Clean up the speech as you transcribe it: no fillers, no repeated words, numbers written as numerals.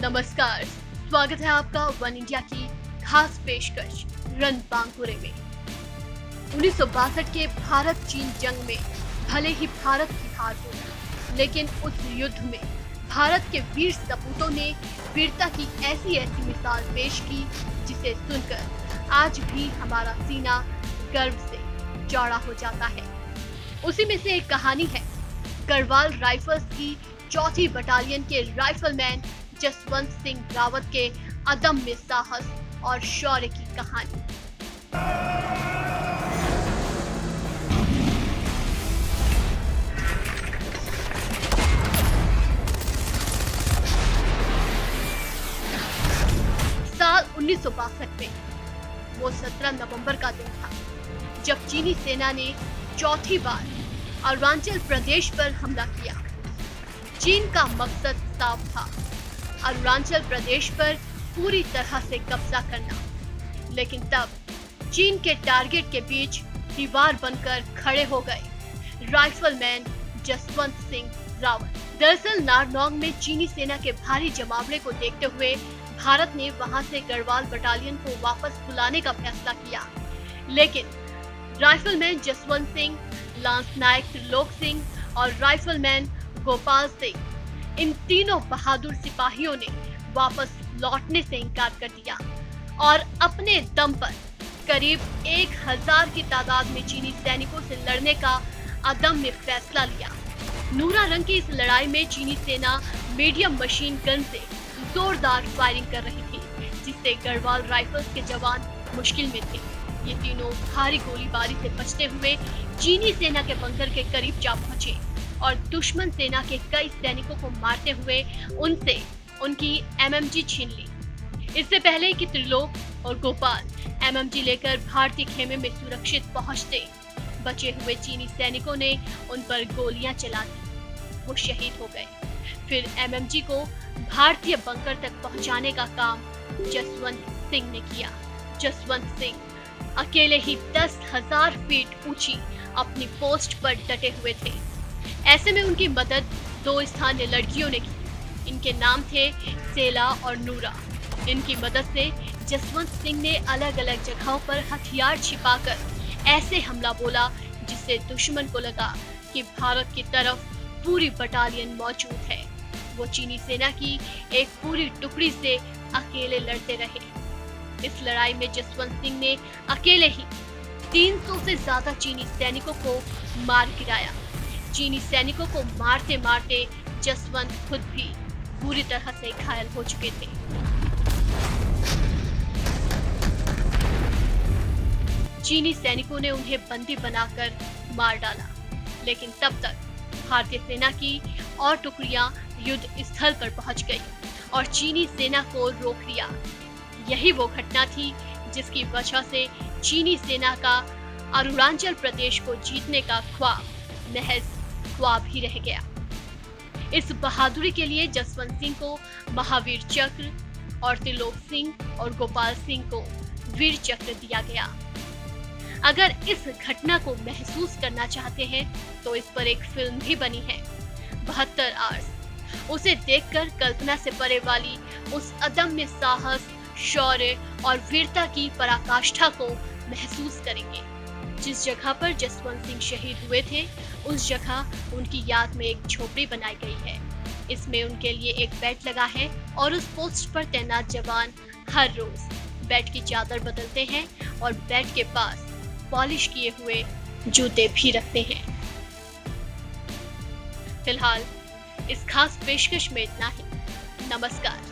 नमस्कार, स्वागत है आपका वन इंडिया की खास पेशकश रणबांकुरे में। 1962 के भारत चीन जंग में भले ही भारत की हार हो, लेकिन उस युद्ध में भारत के वीर सपूतों ने वीरता की ऐसी मिसाल पेश की जिसे सुनकर आज भी हमारा सीना गर्व से चौड़ा हो जाता है। उसी में से एक कहानी है गढ़वाल राइफल्स की 4ठी बटालियन के राइफलमैन जसवंत सिंह रावत के अदम्य साहस और शौर्य की कहानी। साल 1962 में वो 17 नवंबर का दिन था जब चीनी सेना ने चौथी बार अरुणाचल प्रदेश पर हमला किया। चीन का मकसद साफ था, अरुणाचल प्रदेश पर पूरी तरह से कब्जा करना। लेकिन तब चीन के टारगेट के बीच दीवार बनकर खड़े हो गए राइफलमैन जसवंत सिंह रावत। दरअसल नारनौल में चीनी सेना के भारी जमावड़े को देखते हुए भारत ने वहां से गढ़वाल बटालियन को वापस बुलाने का फैसला किया। लेकिन राइफलमैन जसवंत सिंह, लांस नायक त्रिलोक सिंह और राइफलमैन गोपाल सिंह, इन तीनों बहादुर सिपाहियों ने वापस लौटने से इनकार कर दिया और अपने दम पर करीब 1000 की तादाद में चीनी सैनिकों से लड़ने का अदम्य फैसला लिया। नूरा रंग की इस लड़ाई में चीनी सेना मीडियम मशीन गन से जोरदार फायरिंग कर रही थी, जिससे गढ़वाल राइफल्स के जवान मुश्किल में थे। ये तीनों भारी गोलीबारी से बचते हुए चीनी सेना के बंकर के करीब जा पहुंचे और दुश्मन सेना के कई सैनिकों को मारते हुए उनसे उनकी एमएमजी छीन ली। इससे पहले कि त्रिलोक और गोपाल एमएमजी लेकर भारतीय खेमे में सुरक्षित पहुंचते, बचे हुए चीनी सैनिकों ने उन पर गोलियां चला दी। वो शहीद हो गए। फिर एमएमजी को भारतीय बंकर तक पहुंचाने का काम जसवंत सिंह ने किया। जसवंत सिंह अकेले ही 10,000 फीट ऊंची अपनी पोस्ट पर डटे हुए थे। ऐसे में उनकी मदद 2 स्थानीय लड़कियों ने की। इनके नाम थे सेला और नूरा। इनकी मदद से जसवंत सिंह ने अलग अलग जगहों पर हथियार छिपाकर ऐसे हमला बोला जिससे दुश्मन को लगा कि भारत की तरफ पूरी बटालियन मौजूद है। वो चीनी सेना की एक पूरी टुकड़ी से अकेले लड़ते रहे। इस लड़ाई में जसवंत सिंह ने अकेले ही 300 से ज्यादा चीनी सैनिकों को मार गिराया। चीनी सैनिकों को मारते मारते जसवंत खुद भी पूरी तरह से घायल हो चुके थे। चीनी सैनिकों ने उन्हें बंदी बनाकर मार डाला, लेकिन तब तक भारतीय सेना की और टुकड़ियां युद्ध स्थल पर पहुंच गई और चीनी सेना को रोक लिया। यही वो घटना थी जिसकी वजह से चीनी सेना का अरुणाचल प्रदेश को जीतने का ख्वाब महज ख्वाब ही रह गया। इस बहादुरी के लिए जसवंत सिंह को महावीर चक्र और त्रिलोक सिंह और गोपाल सिंह को वीर चक्र दिया गया। अगर इस घटना को महसूस करना चाहते हैं तो इस पर एक फिल्म भी बनी है, 72 आवर्स। उसे देखकर कल्पना से परे वाली उस अदम्य साहस, शौर्य और वीरता की पराकाष्ठा को महसूस करेंगे। जिस जगह पर जसवंत सिंह शहीद हुए थे, उस जगह उनकी याद में एक झोपड़ी बनाई गई है। इसमें उनके लिए एक बेड लगा है और उस पोस्ट पर तैनात जवान हर रोज बेड की चादर बदलते हैं और बेड के पास पॉलिश किए हुए जूते भी रखते हैं। फिलहाल इस खास पेशकश में इतना ही। नमस्कार।